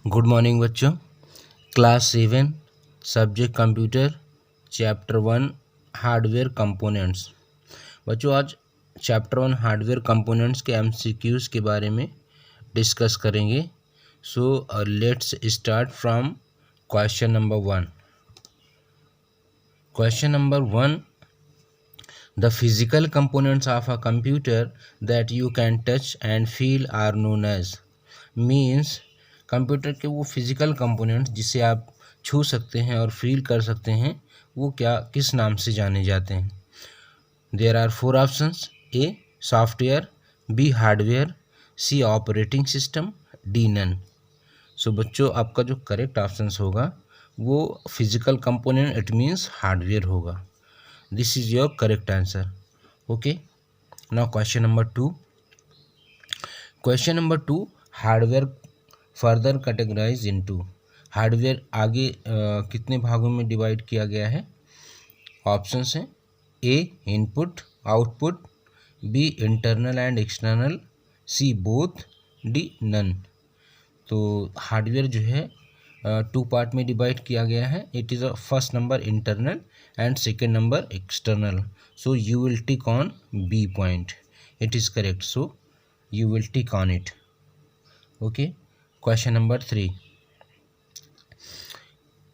Good morning बच्चों। Class 7 subject computer chapter 1 hardware components. बच्चों आज चैप्टर 1 हार्डवेयर कंपोनेंट्स के एमसीक्यूज़ के बारे में डिस्कस करेंगे। So let's start from question number 1। Question number 1, the physical components of a computer that you can touch and feel are known as. Means computer के वो physical components जिसे आप छू सकते हैं और फील कर सकते हैं वो क्या किस नाम से जाने जाते हैं। There are 4 options. A software, B hardware, C operating system, D none. So बच्चों आपका जो करेक्ट ऑप्शंस होगा वो physical component it means hardware होगा। This is your correct answer. Okay, now question number 2। Question number 2, hardware further categorize into. Hardware आगे कितने भागों में डिवाइड किया गया है। ऑप्शंस हैं A input output, B internal and external, C both, D none. तो हार्डवेयर जो है 2 पार्ट में डिवाइड किया गया है। It is a first number internal and second number external. So you will tick on B point, it is correct. So you will tick on it. Okay, question number 3.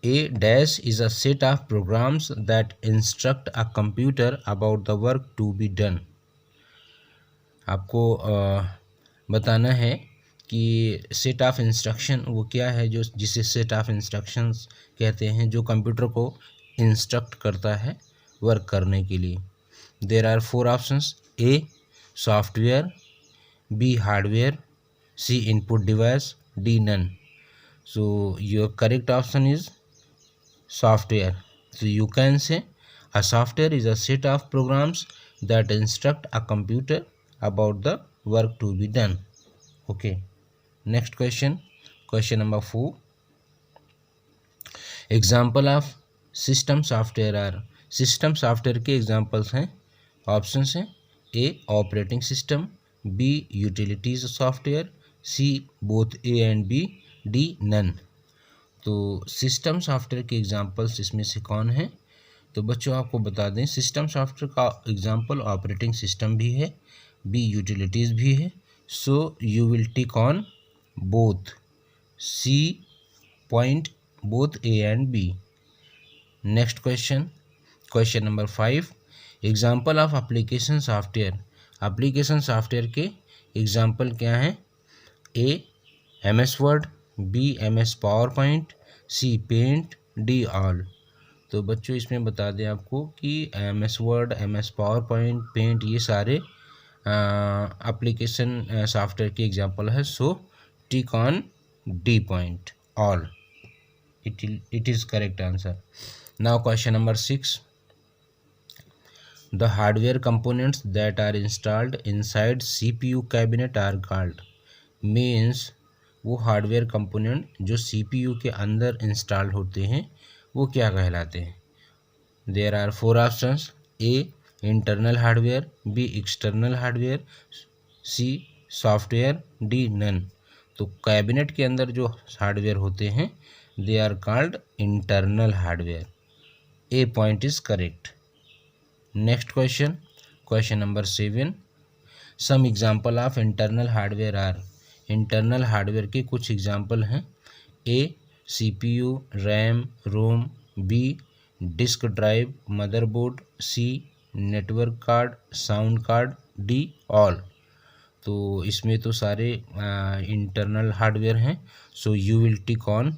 A dash is a set of programs that instruct a computer about the work to be done. आपको बताना है कि set of instruction वो क्या है जो जिसे set of instructions कहते हैं जो कंप्यूटर को इंस्ट्रक्ट करता है वर्क करने के लिए। There are 4 options. A software, B hardware, C input device, D none. So your correct option is software. So you can say a software is a set of programs that instruct a computer about the work to be done. Okay, next question, question number 4. Example of system software are। system software के examples हैं, options हैं A operating system, B utilities software, C both A and B, D none. तो system software के examples इसमें से कौन है। तो बच्चों आपको बता दें सिस्टम सॉफ्टवेयर का एग्जांपल ऑपरेटिंग सिस्टम भी है, B यूटिलिटीज़ भी है। So you will tick on both, C point both A and B। Next question, question number 5। Example of application software. Application software के एग्जांपल क्या हैं। A MS word, B MS power point, C paint, D all. तो बच्चों इसमें बता दें आपको कि MS word, MS power point, paint ये सारे एप्लीकेशन सॉफ्टवेयर के एग्जांपल है। So tick on D point all, it is correct answer. Now question number 6। The hardware components that are installed inside CPU cabinet are called। means वो hardware component जो CPU के अंदर install होते हैं वो क्या कहलाते हैं। There are 4 options. A internal hardware, B external hardware, C software, D none. तो कैबिनेट के अंदर जो हार्डवेयर होते हैं they are called internal hardware. A point is correct. Next question, question number 7। Some example of internal hardware are. Internal hardware के कुछ example हैं। A CPU, RAM, ROM, B disk drive, motherboard, C network card, sound card, D all. तो इसमें तो सारे internal hardware हैं। So you will tick on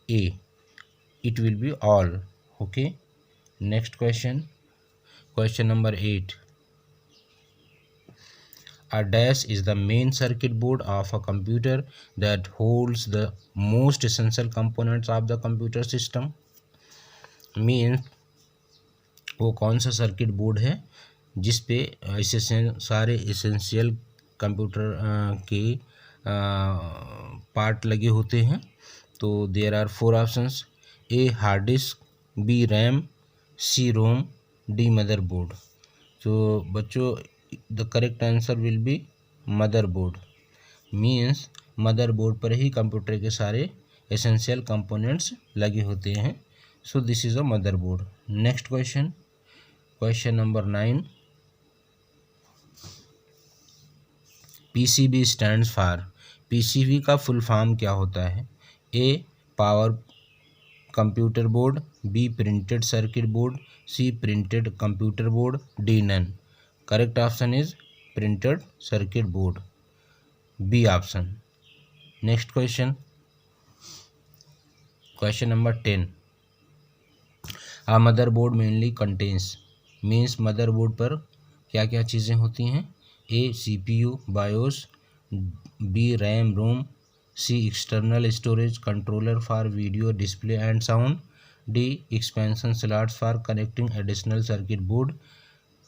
A, it will be all. Okay, next question, question number 8. A dash is the main circuit board of a computer that holds the most essential components of the computer system। means वो कौन सा circuit board है जिस पे सारे essential computer के part लगे होते हैं। तो there are 4 options. A hard disk, B RAM, C ROM, D motherboard. तो बच्चों the correct answer will be motherboard. Means motherboard पर ही कंप्यूटर के सारे एसेंशियल कंपोनेंट्स लगे होते हैं। So this is a motherboard. Next question, question number 9, PCB stands for, PCB का फुल फॉर्म क्या होता है? A power computer board, B printed circuit board, C printed computer board, D none. Correct option is printed circuit board, B option. Next question, question number 10, a motherboard mainly contains, means motherboard पर क्या क्या चीज़ें होती हैं? A CPU BIOS, B RAM ROM, C external storage controller for video display and sound, D expansion slots for connecting additional circuit board,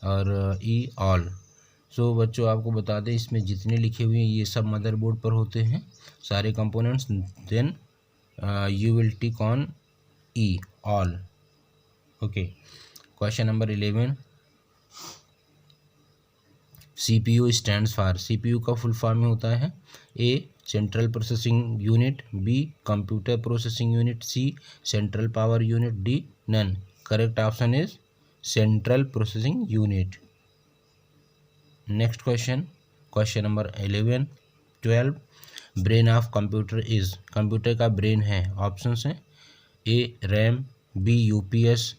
और ई all. सो बच्चों आपको बता दें इसमें जितने लिखे हुए हैं ये सब मदरबोर्ड पर होते हैं सारे components. Then you will tick on E all. Okay, question number 11, CPU stands for, CPU का फुल फॉर्म होता है A central processing unit, B computer processing unit, C central power unit, D none. Correct option is central processing unit. Next question, question number 12, brain of computer is, computer का brain है, options हैं A RAM, B UPS,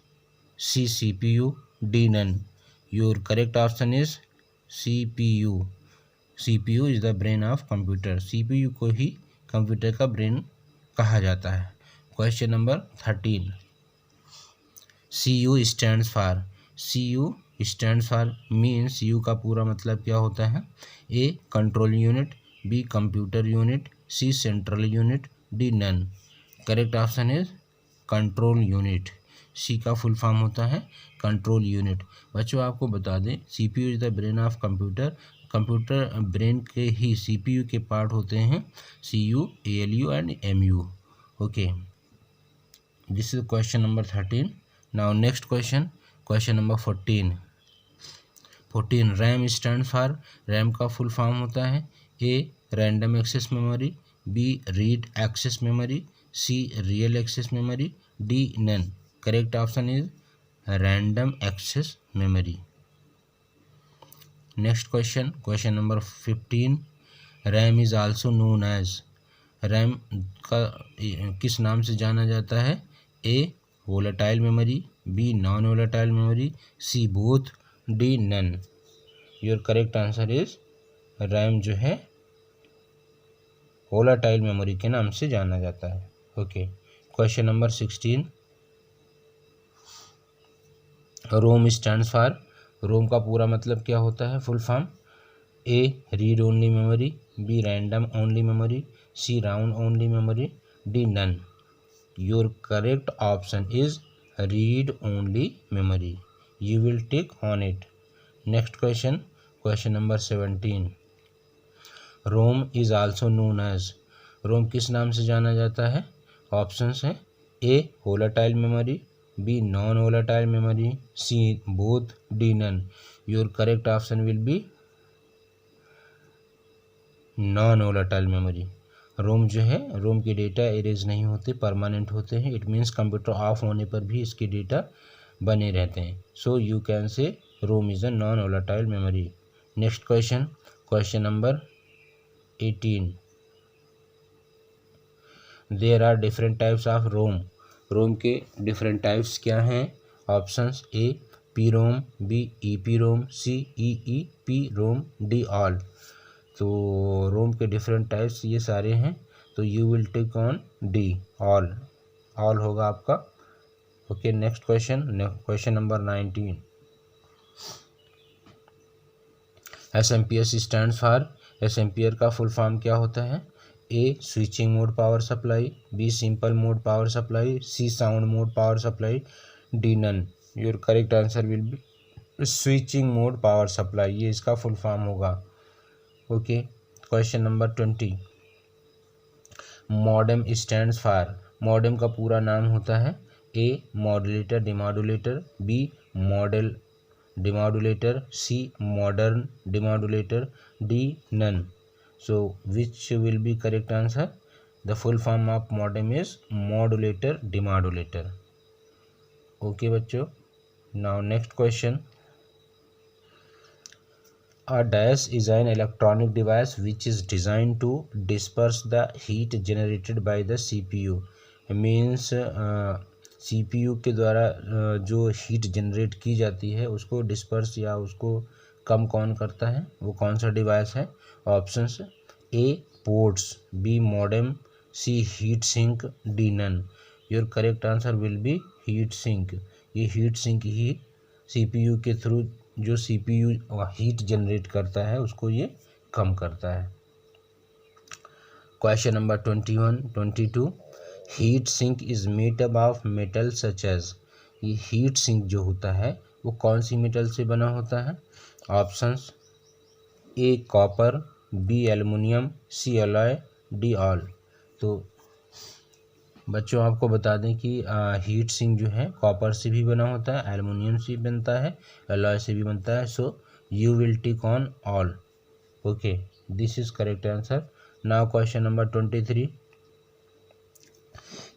C CPU, D none. Your correct option is CPU. CPU is the brain of computer, CPU को ही computer का brain कहा जाता है। Question number 13, CU stands for, CU stands for means CU का पूरा मतलब क्या होता है? A control unit, B computer unit, C central unit, D none. Correct option is control unit, C का फुल फॉर्म होता है कंट्रोल यूनिट। बच्चों आपको बता दें CPU is the brain of computer, computer brain के ही सीपीयू के पार्ट होते हैं CU, ALU and MU. Okay, this is question number 13। Now next question, question number 14, RAM stand for, RAM का फुल फॉर्म होता है A random access memory, B read access memory, C real access memory, D none. Correct option is random access memory. Next question, question number 15, RAM is also known as, RAM का किस नाम से जाना जाता है? A volatile memory, B non volatile memory, C both, D none. Your correct answer is RAM जो है volatile memory के नाम से जाना जाता है। Okay, question number 16, ROM stands for, ROM का पूरा मतलब क्या होता है? Full form A read only memory, B random only memory, C round only memory, D none. Your correct option is read only memory, you will tick on it. Next question, question number 17, ROM is also known as, ROM किस नाम से जाना जाता है? Options हैं A volatile memory, B non volatile memory, C both, D none. Your correct option will be non volatile memory. ROM जो है, रोम के डेटा इरेज नहीं होते, परमानेंट होते हैं। इट मीन्स कंप्यूटर ऑफ होने पर भी इसके डेटा बने रहते हैं। So you can say ROM is a non volatile memory. Next question, question number 18, there are different types of ROM, ROM के डिफरेंट टाइप्स क्या हैं? Options A P ROM, B E P ROM, C E P ROM, D all. तो ROM के different types ये सारे हैं, तो you will take on D all, all होगा आपका। Okay, next question, question number 19, SMPS stands for, SMPR का full form क्या होता है? A switching mode power supply, B simple mode power supply, C sound mode power supply, D none. Your correct answer will be switching mode power supply, ये इसका full form होगा। Okay, question number 20, modem stands for, modem का पूरा नाम होता है A modulator demodulator, B model demodulator, C modern demodulator, D none. So which will be correct answer? The full form of modem is modulator demodulator. Okay बच्चों, now next question. A dash is an electronic device which is designed to disperse the heat generated by the CPU. Means CPU के द्वारा जो heat generate की जाती है उसको disperse या उसको कम कौन करता है, वो कौन सा डिवाइस है? Options A ports, B modem, C heat sink, D none. Your correct answer will be heat sink. ये हीट सिंक ही CPU के थ्रू जो CPU हीट जनरेट करता है उसको ये कम करता है। Question number 21, 22। Heat sink is made up of metal such as. ये हीट सिंक जो होता है वो कौन सी मेटल से बना होता है? Options A copper, B aluminium, C alloy, D all. तो बच्चों आपको बता दें कि हीट सिंक जो है कॉपर से भी बना होता है, एल्युमिनियम से भी बनता है, अलॉय से भी बनता है। So you will tick on all. Okay, this is correct answer. Now question number 23।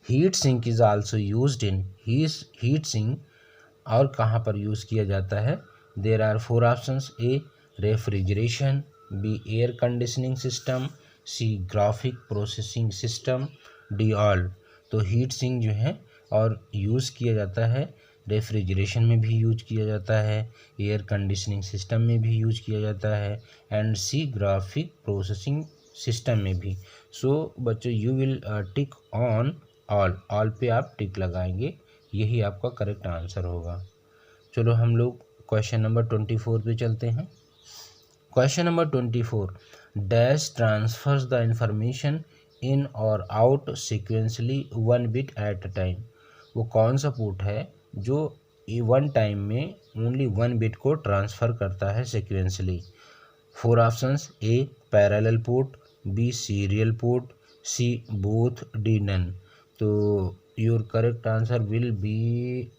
Heat sink is also used in. Heat sink और कहाँ पर यूज़ किया जाता है? There are 4 options. A refrigeration, B air conditioning system, C graphic processing system, D all. तो heat sink जो है और यूज़ किया जाता है, रेफ्रिजरेशन में भी यूज किया जाता है, एयर कंडीशनिंग सिस्टम में भी यूज किया जाता है, and C graphic processing system में भी। सो बच्चों you will tick on all पे आप टिक लगाएंगे, यही आपका करेक्ट आंसर होगा। चलो हम लोग क्वेश्चन नंबर 24 पे चलते हैं। Question number 24। Dash transfers the information in और out sequentially 1 bit at a time. वो कौन सा पोर्ट है जो वन टाइम में ओनली 1 बिट को ट्रांसफ़र करता है sequentially? 4 options. A parallel port, B serial port, C both, D none. तो your correct answer will be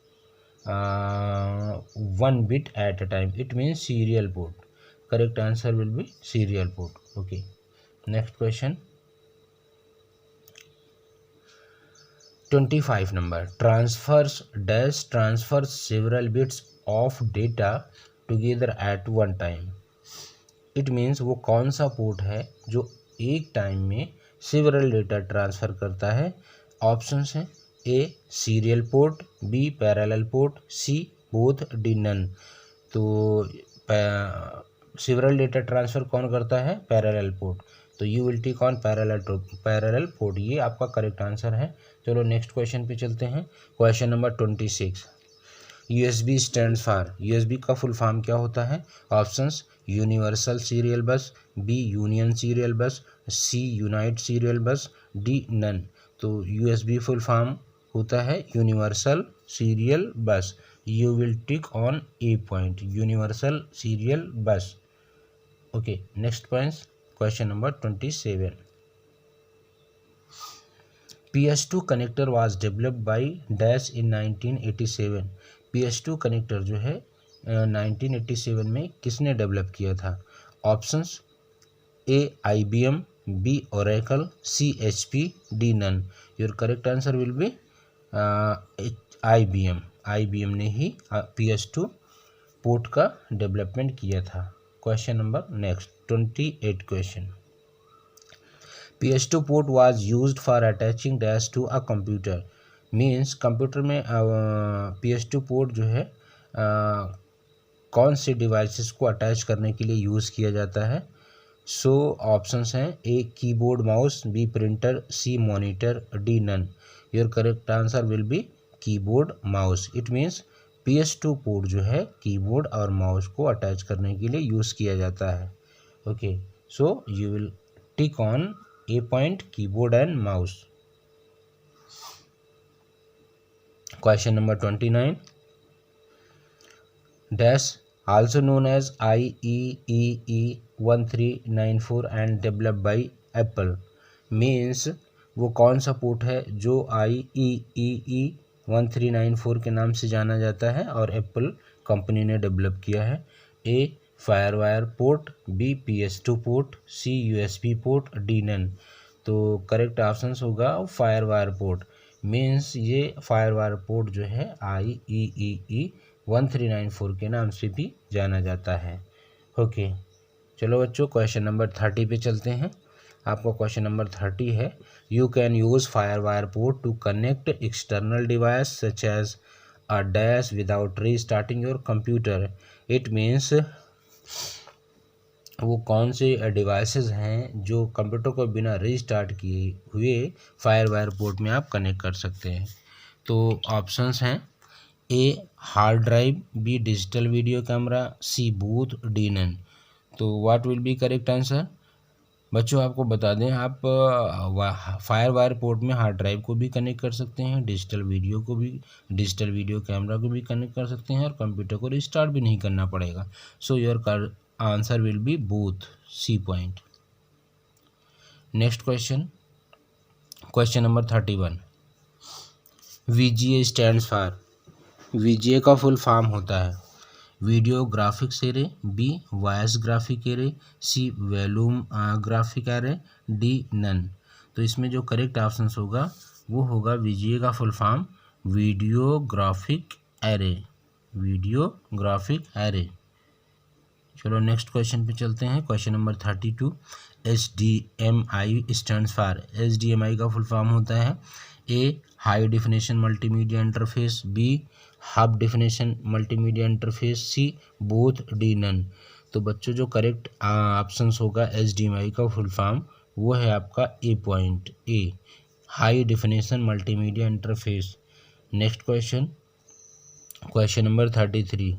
1 bit at a time. It means serial port. Correct answer will be serial port. Okay. Next question. 25 number. Transfers several bits of data together at one time. It means वो कौन सा port है जो एक time में several data transfer करता है? Options हैं A serial port, B parallel port, C both, D none. तो सेवरल डेटा ट्रांसफ़र कौन करता है? Parallel port. तो you will tick on parallel port, ये आपका करेक्ट आंसर है। चलो नेक्स्ट क्वेश्चन पे चलते हैं। Question number 26। USB stands for. USB का फुल फॉर्म क्या होता है? Options universal serial bus, B union serial bus, C unite serial bus, D none. तो USB फुल फॉर्म होता है universal serial bus. You will tick on A point, universal serial bus. Okay, next point question number 27। PS2 connector was developed by dash in 1987। PS2 connector जो है 1987 में किसने develop किया था? Options A IBM, B Oracle, C HP, D none. Your correct answer will be IBM। IBM ने ही PS2 port का development किया था। Question number next 28 question. PS2 port was used for attaching dash to a computer. Means computer में PS2 port जो है कौन से devices को अटैच करने के लिए यूज़ किया जाता है? सो ऑप्शंस हैं A keyboard mouse, B printer, C monitor, D none. Your correct answer will be keyboard mouse. It means PS2 port जो है कीबोर्ड और माउस को अटैच करने के लिए यूज़ किया जाता है। Okay, so you will tick on A point, keyboard and mouse. Question number 29। Dash also known as IEEE 1394 and developed by Apple। means वो कौन सा पोर्ट है जो IEEE 1394 के नाम से जाना जाता है और एप्पल कंपनी ने डेवलप किया है? A firewire port, B PS2 port, C USB port, D none. तो करेक्ट ऑप्शन होगा फायर वायर पोर्ट। मीन्स ये फायर वायर पोर्ट जो है IEEE 1394 के नाम से भी जाना जाता है। ओके, चलो बच्चों क्वेश्चन नंबर 30 पे चलते हैं। आपका क्वेश्चन नंबर 30 है, you can use fire wire port to connect external device such as a dash without restarting your computer. It means वो कौन से डिवाइसेस हैं जो कंप्यूटर को बिना रीस्टार्ट किए हुए फायर वायर पोर्ट में आप कनेक्ट कर सकते हैं। तो ऑप्शंस हैं, A hard drive, B digital video camera, C both, D none. तो what will be correct answer? बच्चों आपको बता दें, आप फायर वायर पोर्ट में हार्ड ड्राइव को भी कनेक्ट कर सकते हैं, डिजिटल वीडियो कैमरा को भी कनेक्ट कर सकते हैं और कंप्यूटर को रिस्टार्ट भी नहीं करना पड़ेगा। So your answer will be both, C point. Next question, question number 31, VGA stands for. VGA का फुल फॉर्म होता है video graphics array, B voice graphic array, C volume graphic array, D none. तो इसमें जो correct option होगा वो होगा VGA का full form video graphic array. चलो नेक्स्ट क्वेश्चन पे चलते हैं। Question number 32, HDMI stands for. HDMI का फुल फॉर्म होता है A high definition multimedia interface, B half definition multimedia interface, C both, D none. तो बच्चों जो करेक्ट ऑप्शन होगा HDMI का फुल फॉर्म वो है आपका A point, A high definition multimedia interface. Next question, question number 33,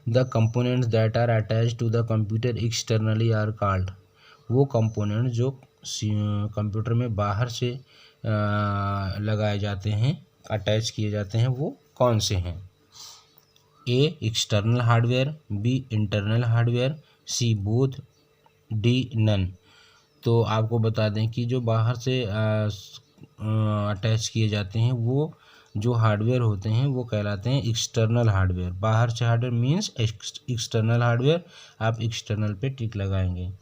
the components that are attached to the computer externally are called. वो component जो कंप्यूटर में बाहर से लगाए जाते हैं, अटैच किए जाते हैं, वो कौन से हैं? A external hardware, B internal hardware, C both, D none. तो आपको बता दें कि जो बाहर से अटैच किए जाते हैं वो जो हार्डवेयर होते हैं वो कहलाते हैं एक्सटर्नल हार्डवेयर। बाहर से हार्डवेयर मीन्स एक्सटर्नल हार्डवेयर, आप एक्सटर्नल पे टिक लगाएंगे।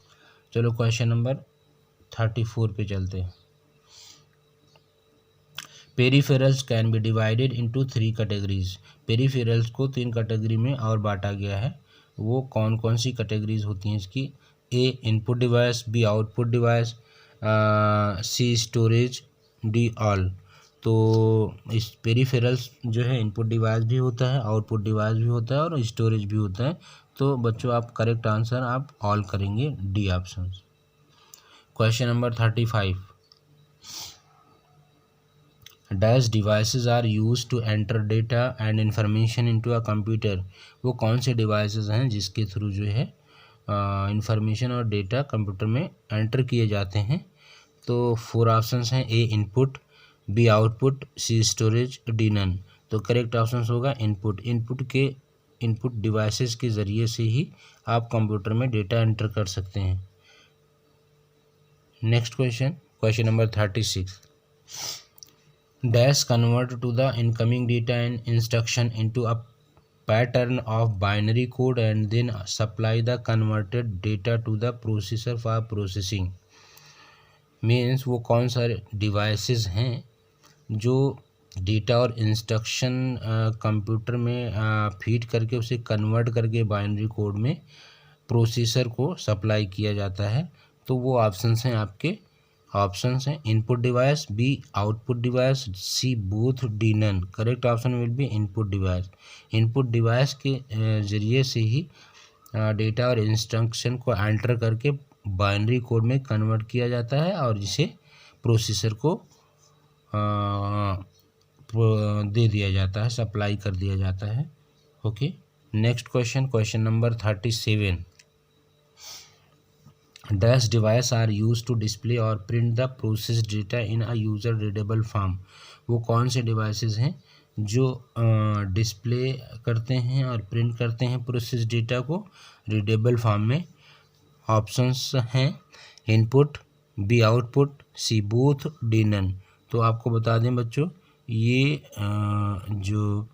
चलो क्वेश्चन नंबर 34 पे चलते हैं। Peripherals can be divided into 3 categories. Peripherals को 3 कैटेगरी में और बांटा गया है। वो कौन कौन सी कैटेगरीज होती हैं इसकी? A input device, B output device, C storage, D all. तो इस पेरिफेरल्स जो है इनपुट डिवाइस भी होता है, आउटपुट डिवाइस भी होता है और स्टोरेज भी होता है। तो बच्चों आप करेक्ट आंसर आप ऑल करेंगे, D option. Question number 35, dash devices are use to enter data and information into a computer. वो कौन से डिवाइसेस हैं जिसके थ्रू जो है इंफॉर्मेशन और डेटा कंप्यूटर में एंटर किए जाते हैं? तो 4 ऑप्शंस हैं, A input, B output, C storage, D none. तो करेक्ट ऑप्शन होगा इनपुट। इनपुट डिवाइसेस के ज़रिए से ही आप कंप्यूटर में डेटा एंटर कर सकते हैं। Next question, question number 36, dash convert to the incoming data and instruction into a pattern of binary code and then supply the converted data to the processor for processing. Means वो कौन सारे devices हैं जो data और instruction computer में feed करके उसे convert करके बाइनरी कोड में प्रोसेसर को सप्लाई किया जाता है? तो वो ऑप्शंस हैं आपके, ऑप्शंस हैं input device, B output device, C both, D none. Correct option will be input device. Input device के ज़रिए से ही डेटा और इंस्ट्रक्शन को एंटर करके बाइनरी कोड में कन्वर्ट किया जाता है और जिसे प्रोसेसर को दे दिया जाता है, सप्लाई कर दिया जाता है। Okay, next question, question number 37, dash device are use to display और print the process data in a user readable form. वो कौन से डिवाइसेस हैं जो डिस्प्ले करते हैं और प्रिंट करते हैं प्रोसेस डेटा को रीडेबल फॉर्म में? ऑप्शंस हैं इनपुट, बी आउटपुट, सी बोथ, डी नन। तो आपको बता दें बच्चों, ये जो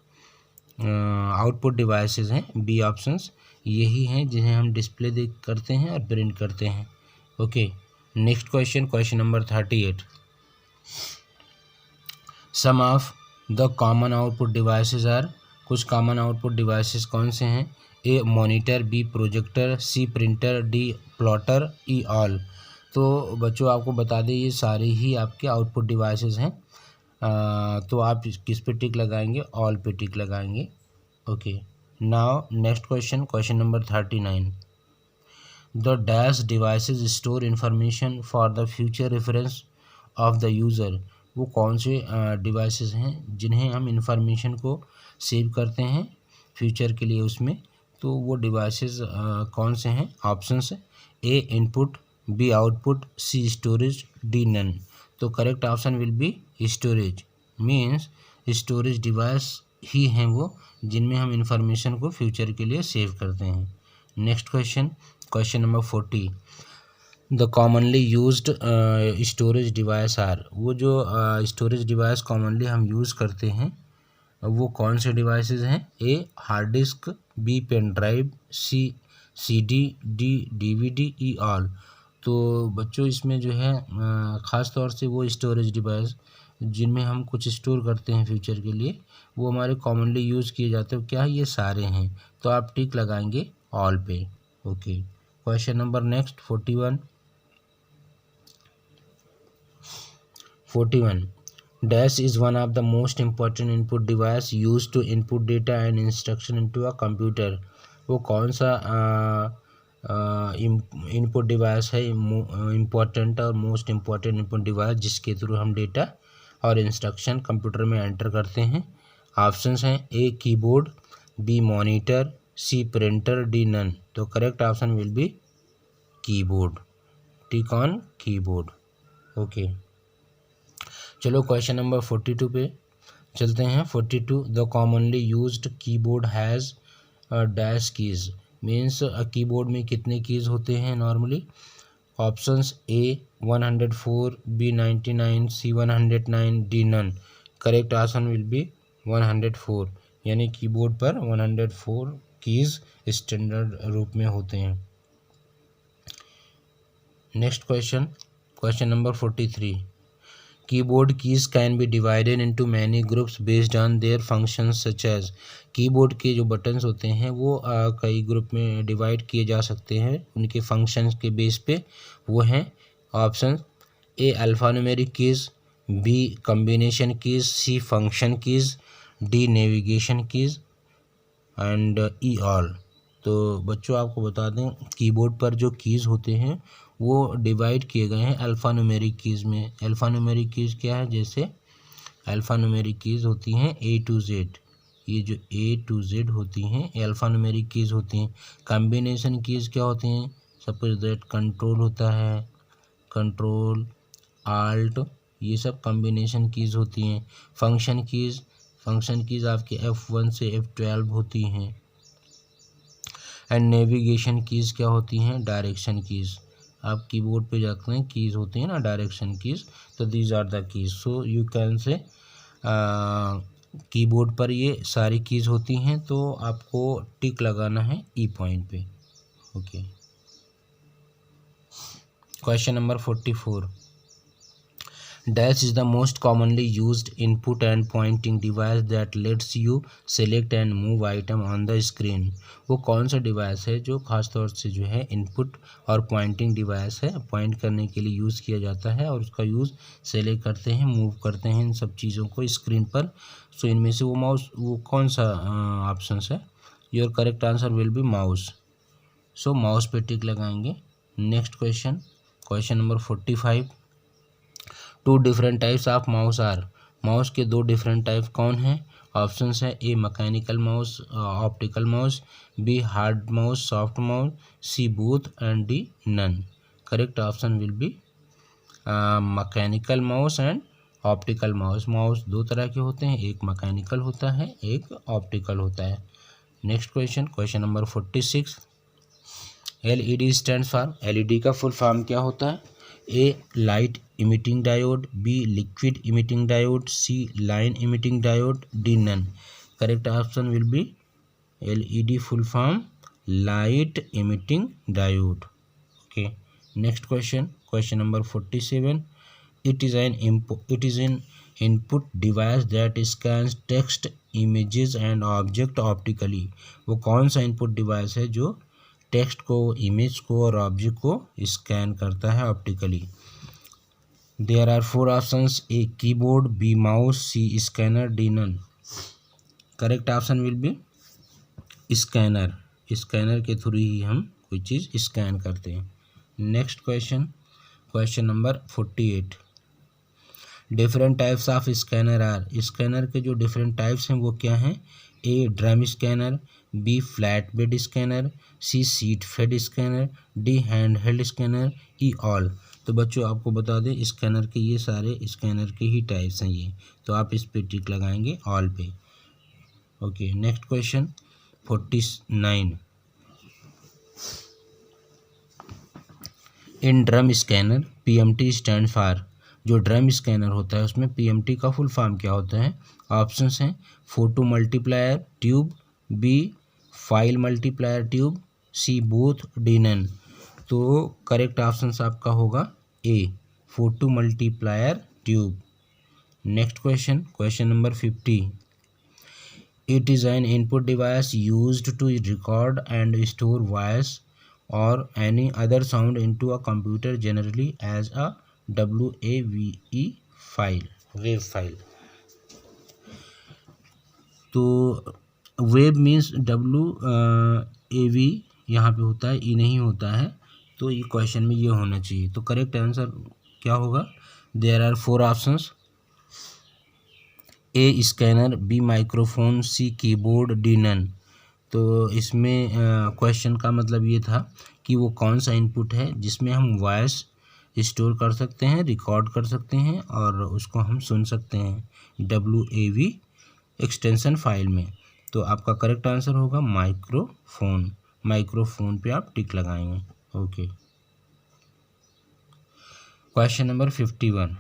आउटपुट डिवाइसेस हैं, बी ऑप्शंस, यही हैं जिन्हें हम डिस्प्ले देख करते हैं और प्रिंट करते हैं। Okay, next question, question number 38. Some of the common output devices are. कुछ कॉमन आउटपुट डिवाइसेस कौन से हैं? A monitor, B projector, C printer, D plotter, E all. तो बच्चों आपको बता दें ये सारे ही आपके आउटपुट डिवाइसेस हैं. तो आप किस पे टिक लगाएंगे? ऑल पे टिक लगाएंगे. Okay. Now next question, question number 39. The dash devices store information for the future reference of the user. वो कौन से डिवाइसेस हैं जिन्हें हम इंफॉर्मेशन को सेव करते हैं फ्यूचर के लिए उसमें? तो वो डिवाइसेस कौन से हैं? Options: A input, B output, C storage, D none. तो correct option will be storage. Means storage device ही हैं वो जिनमें हम इंफॉर्मेशन को फ्यूचर के लिए सेव करते हैं. Next question, question number 40. The commonly used storage device are. वो जो स्टोरेज डिवाइस कॉमनली हम यूज़ करते हैं वो कौन से डिवाइसेस हैं? A hard disk, B pen drive, C CD, D DVD, E all. तो बच्चों इसमें जो है ख़ास तौर से वो स्टोरेज डिवाइस जिनमें हम कुछ स्टोर करते हैं फ्यूचर के लिए वो हमारे कॉमनली यूज़ किए जाते हैं. क्या ये सारे हैं? तो आप टिक लगाएंगे ऑल पे. Okay. Question number next 41. Dash is one of the most important input device used to input data and instruction into a computer. वो कौन सा इनपुट डिवाइस है इम्पोर्टेंट और मोस्ट इम्पॉर्टेंट इनपुट डिवाइस जिसके थ्रू हम data और instruction computer में enter करते हैं? ऑप्शंस हैं: A keyboard, B monitor, C printer, D none. तो correct option will be keyboard. Tick on keyboard. Okay. चलो क्वेश्चन नंबर 42 पे चलते हैं. 42. The commonly used keyboard has dash keys. Means keyboard में कितने कीज़ होते हैं normally? Options: A 104, B 99, C 109, D none. Correct option will be 104. यानी keyboard पर 104 कीज़ स्टैंडर्ड रूप में होते हैं. Next question, question number 43. Keyboard keys can be divided into many groups based on their functions such as. Keyboard के जो buttons होते हैं वो कई ग्रुप में डिवाइड किए जा सकते हैं उनके फंक्शंस के बेस पे. वो हैं option: A alphanumeric keys, B combination keys, C function keys, D navigation keys and E all. तो बच्चों आपको बता दें कीबोर्ड पर जो कीज़ होते हैं वो डिवाइड किए गए हैं अल्फ़ान्यूमेरिक कीज़ में. अल्फ़ान्यूमेरिक कीज़ क्या है? जैसे अल्फ़ान्यूमेरिक कीज़ होती हैं ए टू जेड. ये जो ए टू जेड होती हैं ये अल्फ़ान्यूमेरिक कीज़ होती हैं. कॉम्बिनेशन कीज़ क्या होती हैं? सपोज दैट कंट्रोल होता है, कंट्रोल आल्ट, ये सब कॉम्बिनेशन कीज़ होती हैं. फंक्शन कीज़ आपके F1 से F12 होती हैं. एंड नेविगेशन कीज़ क्या होती हैं? Direction keys. आप कीबोर्ड पे जाते हैं कीज़ होती हैं ना डायरेक्शन कीज़. तो these are the keys. So you can say keyboard पर ये सारी कीज़ होती हैं तो आपको टिक लगाना है ई पॉइंट पे. Okay. Question number 44. Dash is the most commonly used input and pointing device that lets you select and move item on the screen. वो कौन सा डिवाइस है जो ख़ास तौर से जो है इनपुट और पॉइंटिंग डिवाइस है, पॉइंट करने के लिए यूज़ किया जाता है और उसका यूज़ सेलेक्ट करते हैं, मूव करते हैं इन सब चीज़ों को स्क्रीन पर. सो इनमें से वो कौन सा ऑप्शन है? Your correct answer will be mouse. So mouse पे टिक लगाएंगे. Next question, question number 45. Two different types of mouse are. Mouse के दो डिफरेंट टाइप कौन हैं? ऑप्शंस है: A mechanical mouse, optical mouse, B hard mouse, soft mouse, C both and D none. Correct option will be mechanical mouse and optical mouse. Mouse दो तरह के होते हैं, एक मैकेनिकल होता है, एक ऑप्टिकल होता है. Next question, question number 46. LED stands for. LED का फुल फॉर्म क्या होता है? A light emitting diode, B liquid emitting diode, C line emitting diode, D none. Correct option will be LED full form light emitting diode. Okay. Next question number 47. It is an input device that scans text, images and object optically. वो कौन सा input device है जो text को, image को और object को scan करता है optically? There are 4 options: A keyboard, B mouse, C scanner, D none. Correct option will be scanner. Scanner के थ्रू ही हम कोई चीज़ स्कैन करते हैं. Next question number 48. Different types of scanner are. Scanner के जो डिफरेंट टाइप्स हैं वो क्या हैं? A drum scanner, B flat bed scanner, C sheet fed scanner, D hand held scanner, E all. तो बच्चों आपको बता दें स्कैनर के ये सारे स्कैनर के ही टाइप्स हैं ये, तो आप इस पे टिक लगाएंगे ऑल पे. Okay. Next question 49. In drum scanner PMT stand for. जो ड्रम स्कैनर होता है उसमें पीएमटी का फुल फॉर्म क्या होता है? ऑप्शंस हैं photo multiplier tube, B file multiplier tube, C both, D none. तो करेक्ट ऑप्शंस आपका होगा A photo multiplier tube. Next question number 50. It is an input device used to record and store voice or any other sound into a computer, generally as a WAV file, wave file. तो web means WAV यहाँ पे होता है, ई नहीं होता है, तो ये क्वेश्चन में ये होना चाहिए. तो करेक्ट आंसर क्या होगा? There are 4 options. A scanner, B microphone, C keyboard, D none. तो इसमें क्वेश्चन का मतलब ये था कि वो कौन सा इनपुट है जिसमें हम वॉइस स्टोर कर सकते हैं, रिकॉर्ड कर सकते हैं और उसको हम सुन सकते हैं WAV एक्सटेंशन फाइल में. तो आपका करेक्ट आंसर होगा माइक्रोफोन. माइक्रोफोन पे आप टिक लगाएंगे. Okay. Question number 51.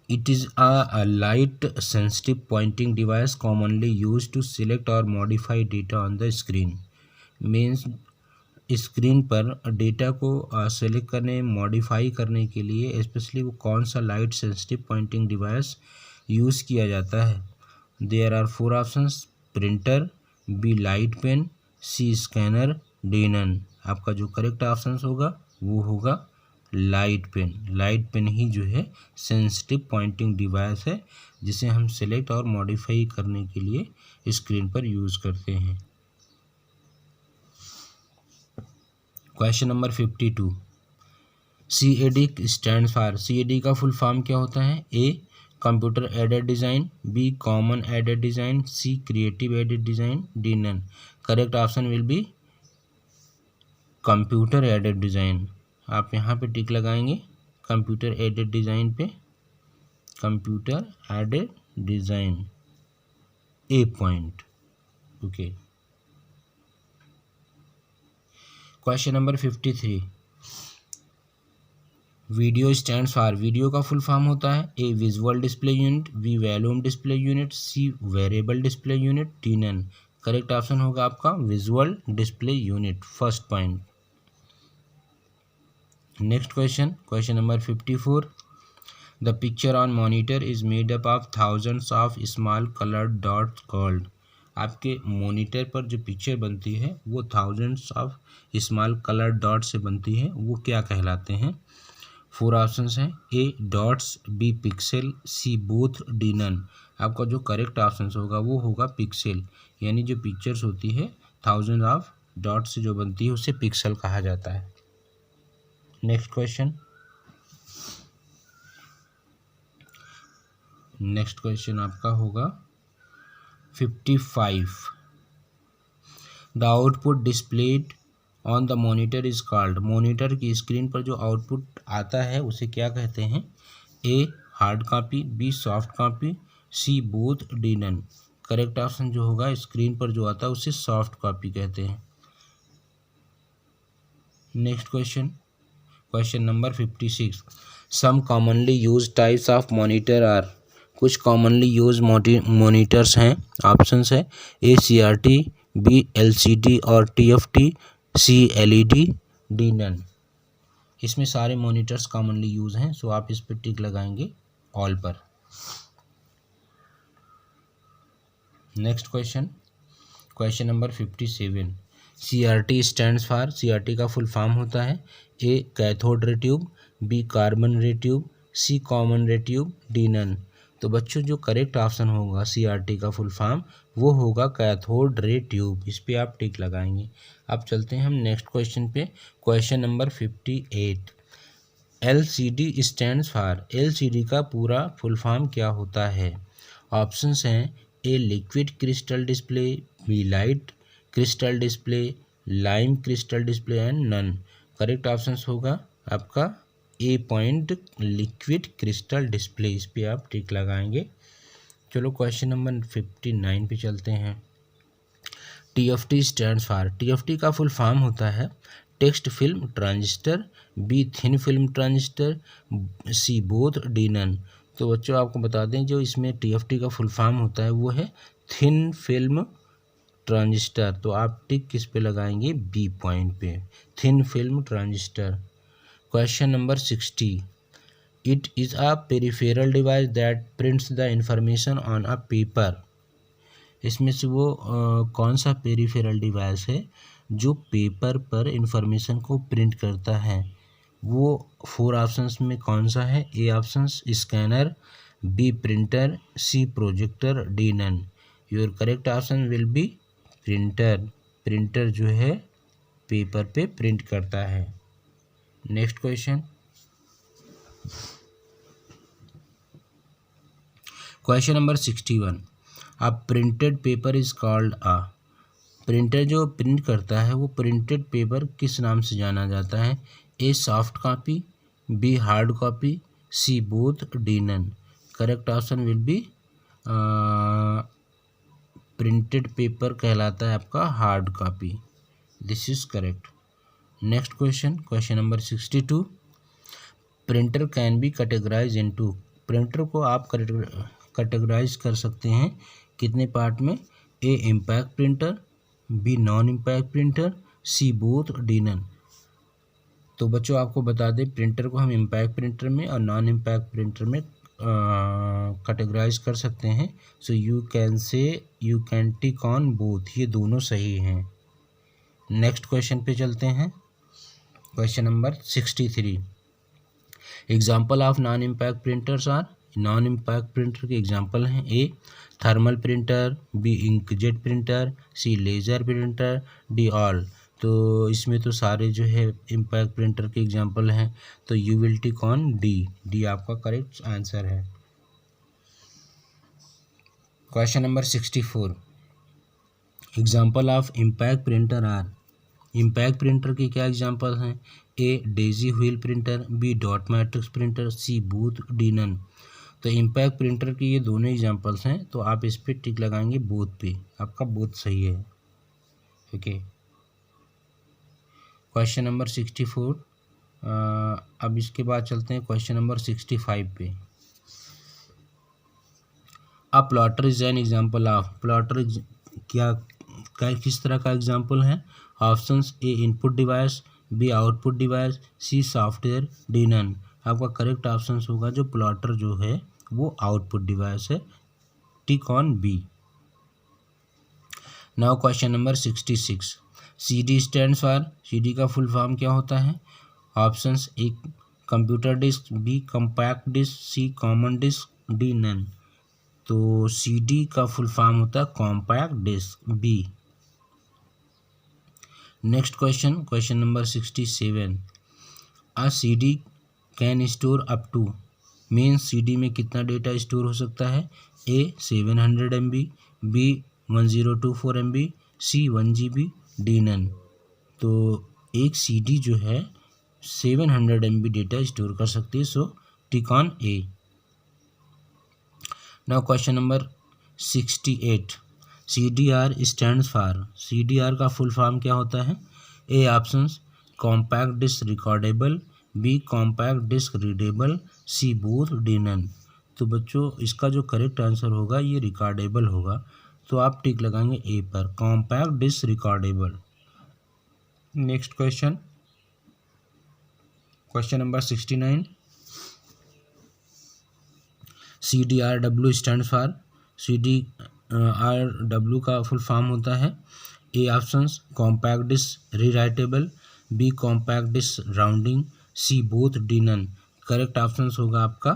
It is a light sensitive pointing device commonly used to select or modify data on the screen. Means screen पर डेटा को सेलेक्ट करने, मॉडिफाई करने के लिए स्पेशली वो कौन सा light sensitive pointing device use किया जाता है? There are 4 options. Printer, B light pen, C scanner, D none. आपका जो करेक्ट ऑप्शंस होगा वो होगा लाइट पेन. लाइट पेन ही जो है सेंसिटिव पॉइंटिंग डिवाइस है जिसे हम सेलेक्ट और मॉडिफाई करने के लिए स्क्रीन पर यूज़ करते हैं. Question number 52. CAD stands for. CAD का फुल फॉर्म क्या होता है? A computer aided design, B common aided design, C creative aided design, D none. Correct option will be computer aided design. आप यहाँ पे टिक लगाएंगे कंप्यूटर एडेड डिज़ाइन पे. Computer aided design A point. Okay. Question number 53. Video stands for. Video का full form होता है A visual display unit, B volume display unit, C variable display unit, D none. Correct option होगा आपका visual display unit. First point. Next question number 54. The picture on monitor is made up of thousands of small colored dots called. आपके monitor पर जो picture बनती है वो thousands of small colour dot से बनती है. वो क्या कहलाते हैं? 4 ऑप्शंस हैं. ए डॉट्स, बी पिक्सल, सी बोथ, डी नन. आपका जो करेक्ट ऑप्शंस होगा वो होगा पिक्सल. यानी जो पिक्चर्स होती है थाउजेंड ऑफ डॉट से जो बनती है उसे पिक्सल कहा जाता है. नेक्स्ट क्वेश्चन आपका होगा 55. The output displayed on the monitor is called. Monitor की स्क्रीन पर जो आउटपुट आता है उसे क्या कहते हैं? A hard copy, B soft copy, C both, D none. Correct option जो होगा स्क्रीन पर जो आता है उसे सॉफ्ट कॉपी कहते हैं. Next question number 56. Some commonly use types of monitor are. कुछ कॉमनली यूज मॉनिटर्स हैं. ऑप्शंस है ए CRT, बी LCD और TFT, C LED, D none. इसमें सारे मॉनिटर्स कॉमनली यूज हैं, सो आप इस पर टिक लगाएंगे ऑल पर। Next question, question number 57। CRT stands for, CRT का फुल फॉर्म होता है A cathode ray tube, B carbon ray tube, C common ray tube, D none. तो बच्चों जो करेक्ट ऑप्शन होगा CRT का फुल फॉर्म वो होगा कैथोड रे ट्यूब। इस पर आप टिक लगाएंगे। अब चलते हैं हम नेक्स्ट क्वेश्चन पे, question number 58। LCD stands for, LCD का पूरा फुल फॉर्म क्या होता है? ऑप्शंस हैं A liquid crystal display, B light crystal display, lime crystal display and none. Correct options होगा आपका A point liquid crystal display. इस पे आप टिक लगाएंगे। चलो क्वेश्चन नंबर 59 पे चलते हैं। TFT स्टैंड्स फॉर, TFT का फुल फॉर्म होता है text film transistor, B thin film transistor, C both, D none. तो बच्चों आपको बता दें जो इसमें TFT का फुल फॉर्म होता है वो है थिन फिल्म ट्रांजिस्टर। तो आप टिक किस पे लगाएंगे? बी पॉइंट पे, thin film transistor. Question number 60। It is a peripheral device that prints the information on a paper. इसमें से वो कौन सा पेरिफेरल डिवाइस है जो पेपर पर इंफॉर्मेशन को प्रिंट करता है? वो 4 ऑप्शंस में कौन सा है? A options scanner, B printer, C projector, D none. Your correct option will be printer. Printer जो है पेपर पे प्रिंट करता है। Next question, question number 61। A printed paper is called a, printer जो प्रिंट करता है वो प्रिंटेड पेपर किस नाम से जाना जाता है? A soft copy, B hard copy, C both, D none. Correct option will be printed paper कहलाता है आपका hard copy. This is correct. Next question, question number 62। Printer can be categorize into, printer को आप categorize कर सकते हैं कितने part में? A impact printer, B non impact printer, C both, D none. तो बच्चों आपको बता दें प्रिंटर को हम इम्पैक्ट प्रिंटर में और नॉन इम्पैक्ट प्रिंटर में कैटेगराइज कर सकते हैं। So you can tick on both, ये दोनों सही हैं। नेक्स्ट क्वेश्चन पे चलते हैं, question number 63। Example of non impact printers are, non impact printer के एग्जाम्पल हैं A thermal printer, B inkjet printer, C laser printer, D all. तो इसमें तो सारे जो है इम्पैक्ट प्रिंटर के एग्जाम्पल हैं, तो you will tick on D. D आपका करेक्ट आंसर है। Question number 64। Example of impact printer are, impact printer के क्या एग्जाम्पल हैं? A daisy wheel printer, B dot matrix printer, C both, D none. तो impact printer के ये दोनों examples हैं, तो आप इस पर टिक लगाएंगे बोथ पे, आपका बोथ सही है। Okay, question number 64। अब इसके बाद चलते हैं क्वेश्चन नंबर 65 पे। A plotter is an example of, plotter क्या किस तरह का एग्जाम्पल है? Options A input device, B output device, C software, D none. आपका करेक्ट ऑप्शंस होगा जो प्लॉटर जो है वो आउटपुट डिवाइस है, tick on B. Now question number 66। CD stands for, CD का फुल फॉर्म क्या होता है? Options A computer disk, B compact disk, C common disk, D none. तो CD का फुल फॉर्म होता है compact disc, B. Next question, question number 67। A CD can store up to, means CD में कितना data store हो सकता है? A 700 MB, B 1024 MB, C 1 GB, D none. तो एक CD जो है 700 MB डेटा स्टोर कर सकती है, so tick on A. Now question number 68। CDR stands for, CDR का फुल फॉर्म क्या होता है? A options compact disk recordable, B compact disk readable, C both, D none. तो बच्चों इसका जो करेक्ट आंसर होगा ये रिकॉर्डेबल होगा, तो आप टिक लगाएंगे ए पर, compact disk recordable. Next question, question number 69, CDRW stand for, CDRW का फुल फॉर्म होता है A options compact disk rewritable, B compact disk rounding, C both, D none. Correct options होगा आपका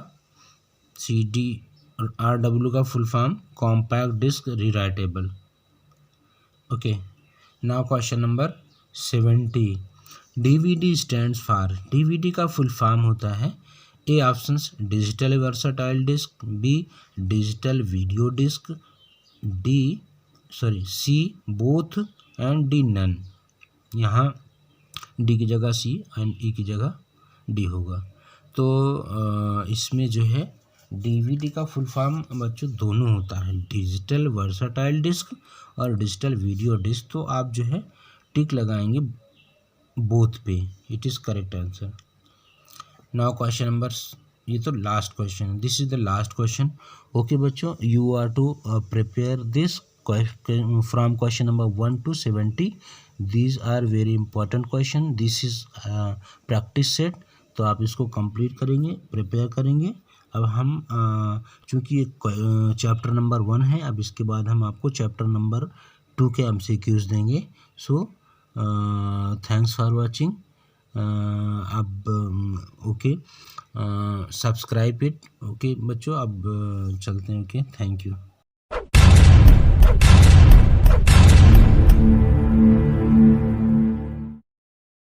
CDRW का full form compact disk rewritable. Okay, now question number 70, DVD stands for, DVD का full form होता है A options digital versatile disk, B digital video disk, C both and D none. यहाँ D की जगह सी and ई की जगह D होगा। तो इसमें जो है DVD का फुल फॉर्म बच्चों दोनों होता है, डिजिटल वर्सटाइल डिस्क और डिजिटल वीडियो डिस्क। तो आप जो है टिक लगाएंगे बोथ पे, it is correct answer. Now question number, ये तो last question, this is the last question. Okay बच्चों, you are to prepare this from question number 1 to 70। These are very important question, this is practice set. तो आप इसको complete करेंगे, prepare करेंगे। अब हम चूँकि ये चैप्टर नंबर 1 है, अब इसके बाद हम आपको चैप्टर नंबर 2 के MCQs देंगे। So thanks for watching. अब ओके, सब्सक्राइब इट। ओके बच्चों, अब चलते हैं। Okay, thank you.